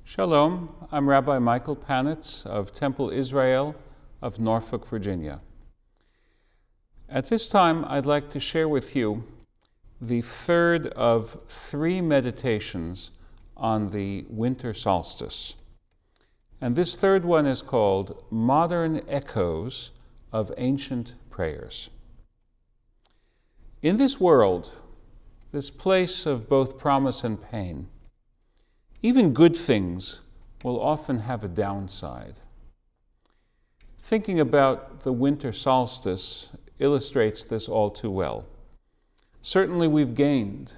Shalom, I'm Rabbi Michael Panitz of Temple Israel of Norfolk, Virginia. At this time, I'd like to share with you the third of three meditations on the winter solstice. And this third one is called Modern Echoes of Ancient Prayers. In this world, this place of both promise and pain, even good things will often have a downside. Thinking about the winter solstice illustrates this all too well. Certainly we've gained.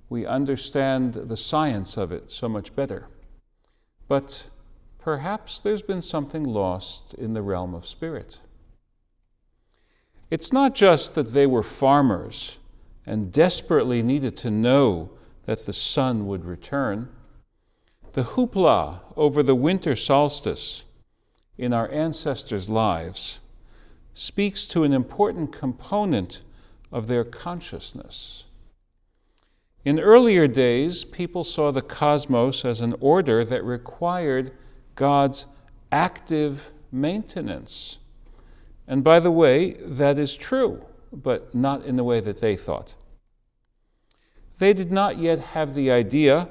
We understand the science of it so much better. But perhaps there's been something lost in the realm of spirit. It's not just that they were farmers and desperately needed to know that the sun would return. The hoopla over the winter solstice in our ancestors' lives speaks to an important component of their consciousness. In earlier days, people saw the cosmos as an order that required God's active maintenance. And by the way, that is true, but not in the way that they thought. They did not yet have the idea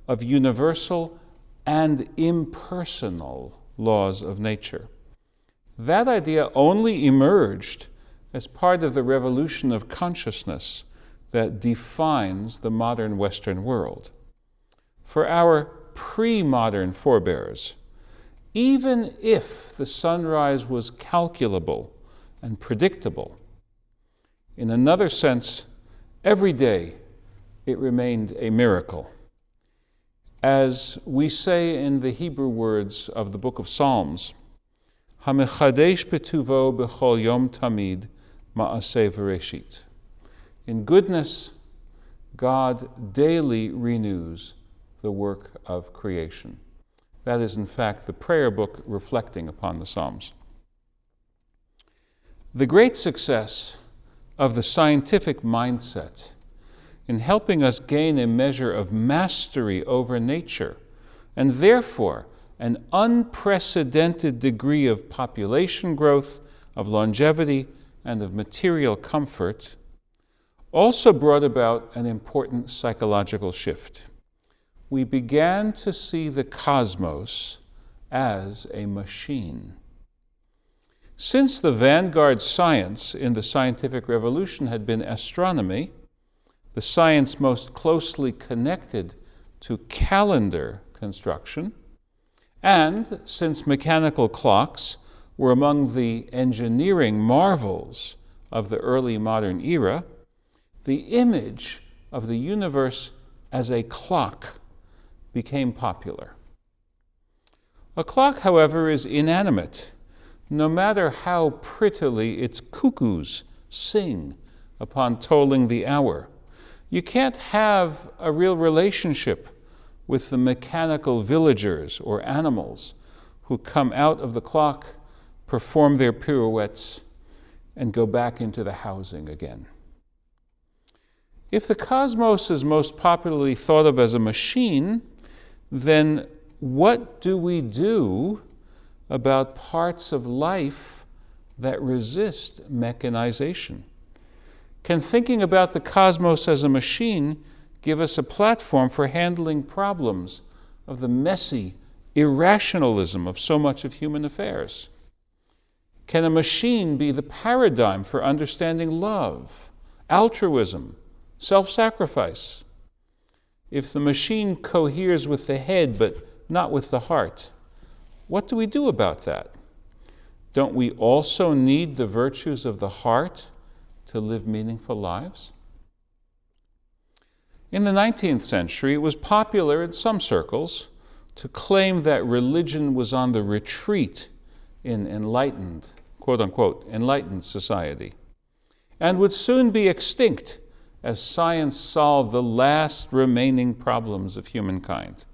of universal and impersonal laws of nature. That idea only emerged as part of the revolution of consciousness that defines the modern Western world. For our pre-modern forebears, even if the sunrise was calculable and predictable, in another sense, every day it remained a miracle. As we say in the Hebrew words of the book of Psalms, HaMechadesh betuvo b'chol yom tamid ma'aseh v'reshit. In goodness, God daily renews the work of creation. That is, in fact, the prayer book reflecting upon the Psalms. The great success of the scientific mindset in helping us gain a measure of mastery over nature, and therefore an unprecedented degree of population growth, of longevity, and of material comfort, also brought about an important psychological shift. We began to see the cosmos as a machine. Since the vanguard science in the scientific revolution had been astronomy, the science most closely connected to calendar construction, and since mechanical clocks were among the engineering marvels of the early modern era, the image of the universe as a clock became popular. A clock, however, is inanimate, no matter how prettily its cuckoos sing upon tolling the hour. You can't have a real relationship with the mechanical villagers or animals who come out of the clock, perform their pirouettes, and go back into the housing again. If the cosmos is most popularly thought of as a machine, then what do we do about parts of life that resist mechanization? Can thinking about the cosmos as a machine give us a platform for handling problems of the messy irrationalism of so much of human affairs? Can a machine be the paradigm for understanding love, altruism, self-sacrifice? If the machine coheres with the head but not with the heart, what do we do about that? Don't we also need the virtues of the heart to live meaningful lives? In the 19th century, it was popular in some circles to claim that religion was on the retreat in enlightened, quote-unquote, enlightened society, and would soon be extinct as science solved the last remaining problems of humankind.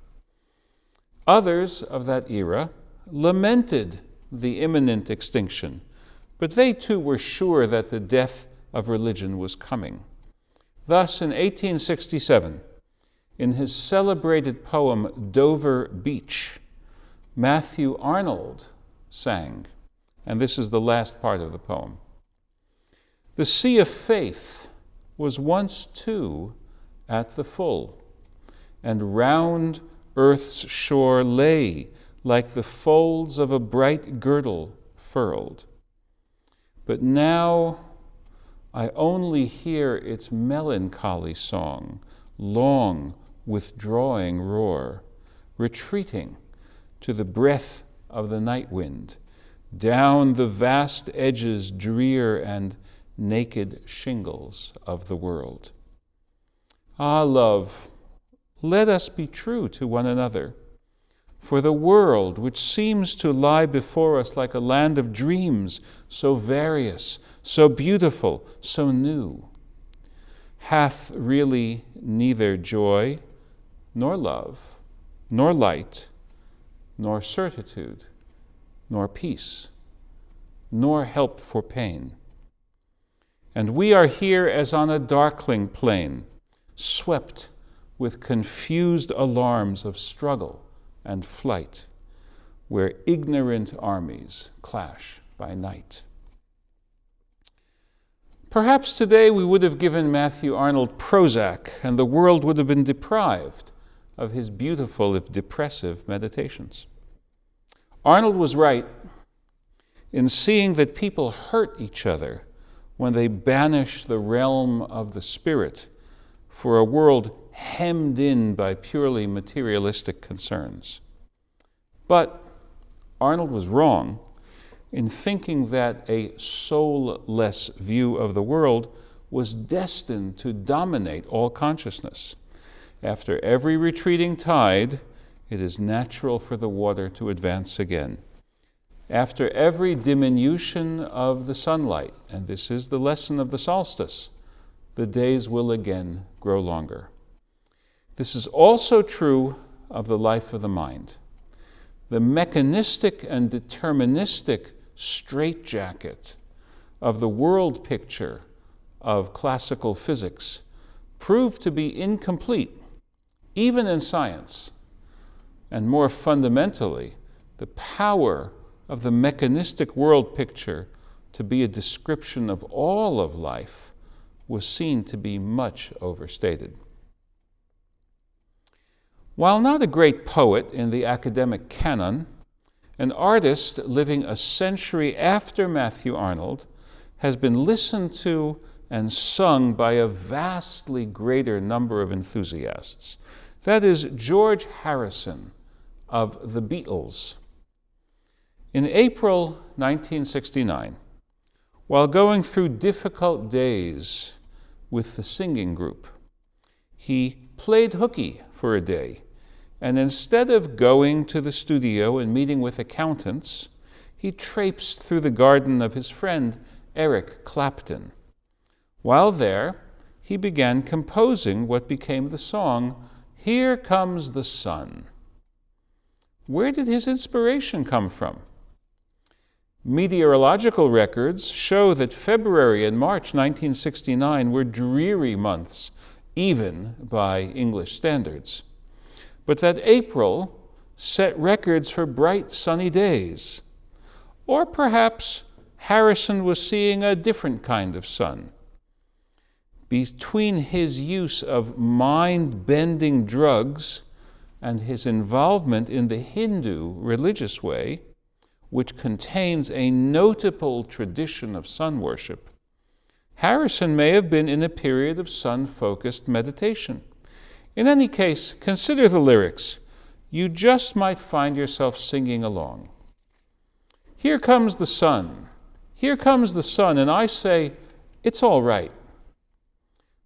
Others of that era lamented the imminent extinction, but they too were sure that the death of religion was coming. Thus, in 1867, In his celebrated poem, Dover Beach, Matthew Arnold sang, and this is the last part of the poem. The sea of faith was once too at the full, and round earth's shore lay like the folds of a bright girdle furled. But now I only hear its melancholy song, long withdrawing roar, retreating to the breath of the night wind, down the vast edges drear and naked shingles of the world. Ah, love, let us be true to one another, for the world, which seems to lie before us like a land of dreams, so various, so beautiful, so new, hath really neither joy, nor love, nor light, nor certitude, nor peace, nor help for pain. And we are here as on a darkling plain, swept with confused alarms of struggle and flight, where ignorant armies clash by night. Perhaps today we would have given Matthew Arnold Prozac, and the world would have been deprived of his beautiful, if depressive, meditations. Arnold was right in seeing that people hurt each other when they banish the realm of the spirit for a world hemmed in by purely materialistic concerns. But Arnold was wrong in thinking that a soulless view of the world was destined to dominate all consciousness. After every retreating tide, it is natural for the water to advance again. After every diminution of the sunlight, and this is the lesson of the solstice, the days will again grow longer. This is also true of the life of the mind. The mechanistic and deterministic straitjacket of the world picture of classical physics proved to be incomplete, even in science. And more fundamentally, the power of the mechanistic world picture to be a description of all of life was seen to be much overstated. While not a great poet in the academic canon, an artist living a century after Matthew Arnold has been listened to and sung by a vastly greater number of enthusiasts. That is George Harrison of the Beatles. In April 1969, while going through difficult days with the singing group, he played hooky for a day, and instead of going to the studio and meeting with accountants, he traipsed through the garden of his friend Eric Clapton. While there, he began composing what became the song, "Here Comes the Sun." Where did his inspiration come from? Meteorological records show that February and March 1969 were dreary months, even by English standards, but that April set records for bright sunny days. Or perhaps Harrison was seeing a different kind of sun. Between his use of mind-bending drugs and his involvement in the Hindu religious way, which contains a notable tradition of sun worship, Harrison may have been in a period of sun-focused meditation. In any case, consider the lyrics. You just might find yourself singing along. Here comes the sun. Here comes the sun, and I say, it's all right.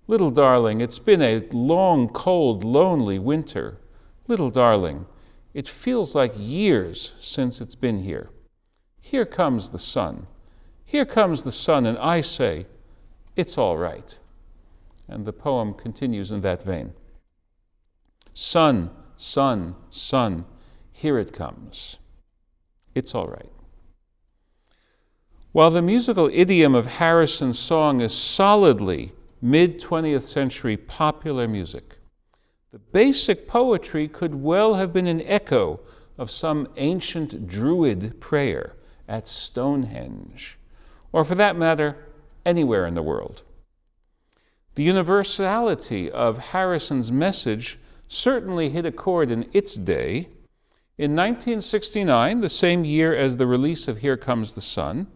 Little darling, it's been a long, cold, lonely winter. Little darling, it feels like years since it's been here. Here comes the sun. Here comes the sun, and I say, it's all right. And the poem continues in that vein. Sun, sun, sun, here it comes. It's all right. While the musical idiom of Harrison's song is solidly mid-20th century popular music, The basic poetry could well have been an echo of some ancient Druid prayer at Stonehenge, or for that matter, anywhere in the world. The universality of Harrison's message certainly hit a chord in its day. In 1969, the same year as the release of Here Comes the Sun,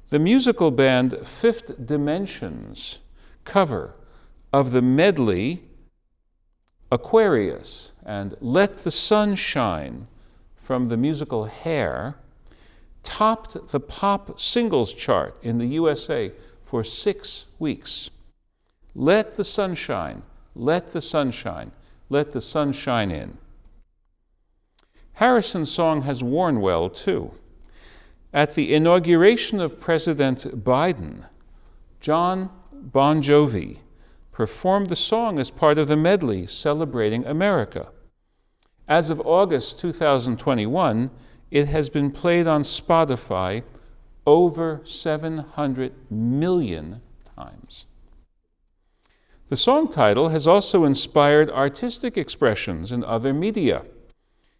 the musical band Fifth Dimension's cover of the medley Aquarius and Let the Sun Shine from the musical Hair topped the pop singles chart in the USA for 6 weeks. Let the sun shine, let the sun shine, let the sun shine in. Harrison's song has worn well, too. At the inauguration of President Biden, John Bon Jovi performed the song as part of the medley celebrating America. As of August 2021, it has been played on Spotify over 700 million times. The song title has also inspired artistic expressions in other media.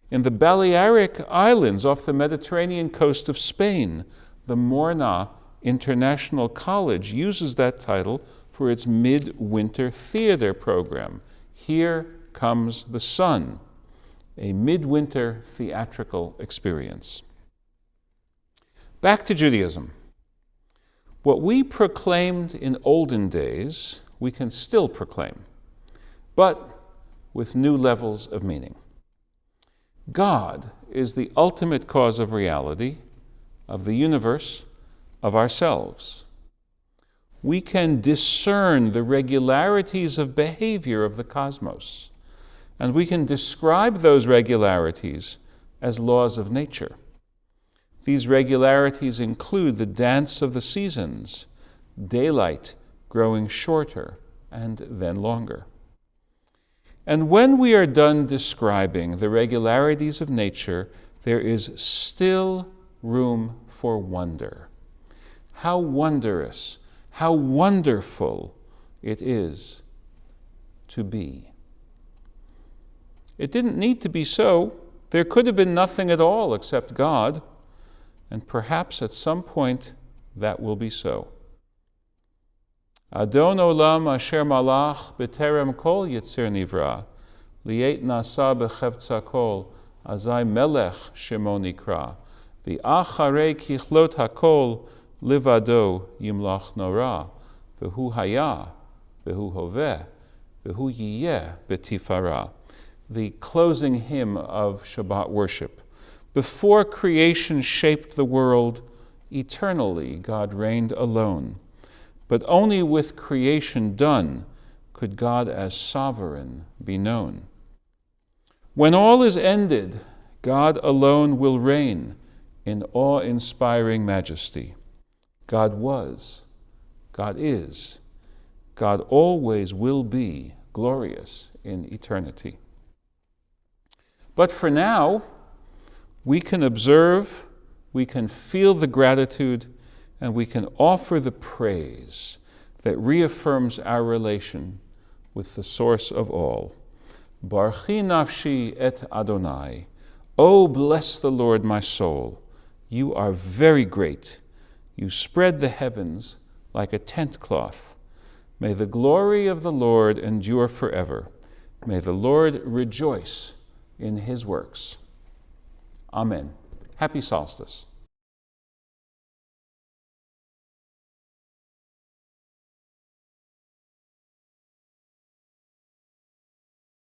In the Balearic Islands off the Mediterranean coast of Spain, the Morna International College uses that title for its midwinter theater program, Here Comes the Sun, a midwinter theatrical experience. Back to Judaism. What we proclaimed in olden days, we can still proclaim, but with new levels of meaning. God is the ultimate cause of reality, of the universe, of ourselves. We can discern the regularities of behavior of the cosmos, and we can describe those regularities as laws of nature. These regularities include the dance of the seasons, daylight growing shorter and then longer. And when we are done describing the regularities of nature, there is still room for wonder. How wondrous, how wonderful it is to be. It didn't need to be so. There could have been nothing at all except God, and perhaps at some point that will be so. Adon olam asher malach b'terem kol yitzir nivra, liet nasa b'chevtza kol, azai melech shemo nikra, v'acharei kichlot hakol livado yimlach nora, v'hu haya, v'hu hoveh, v'hu yiyeh b'tifara. The closing hymn of Shabbat worship. Before creation shaped the world, eternally God reigned alone. But only with creation done could God as sovereign be known. When all is ended, God alone will reign in awe-inspiring majesty. God was, God is, God always will be glorious in eternity. But for now, we can observe, we can feel the gratitude, and we can offer the praise that reaffirms our relation with the source of all. Barchi nafshi et Adonai. Oh, bless the Lord, my soul. You are very great. You spread the heavens like a tent cloth. May the glory of the Lord endure forever. May the Lord rejoice in his works. Amen. Happy solstice.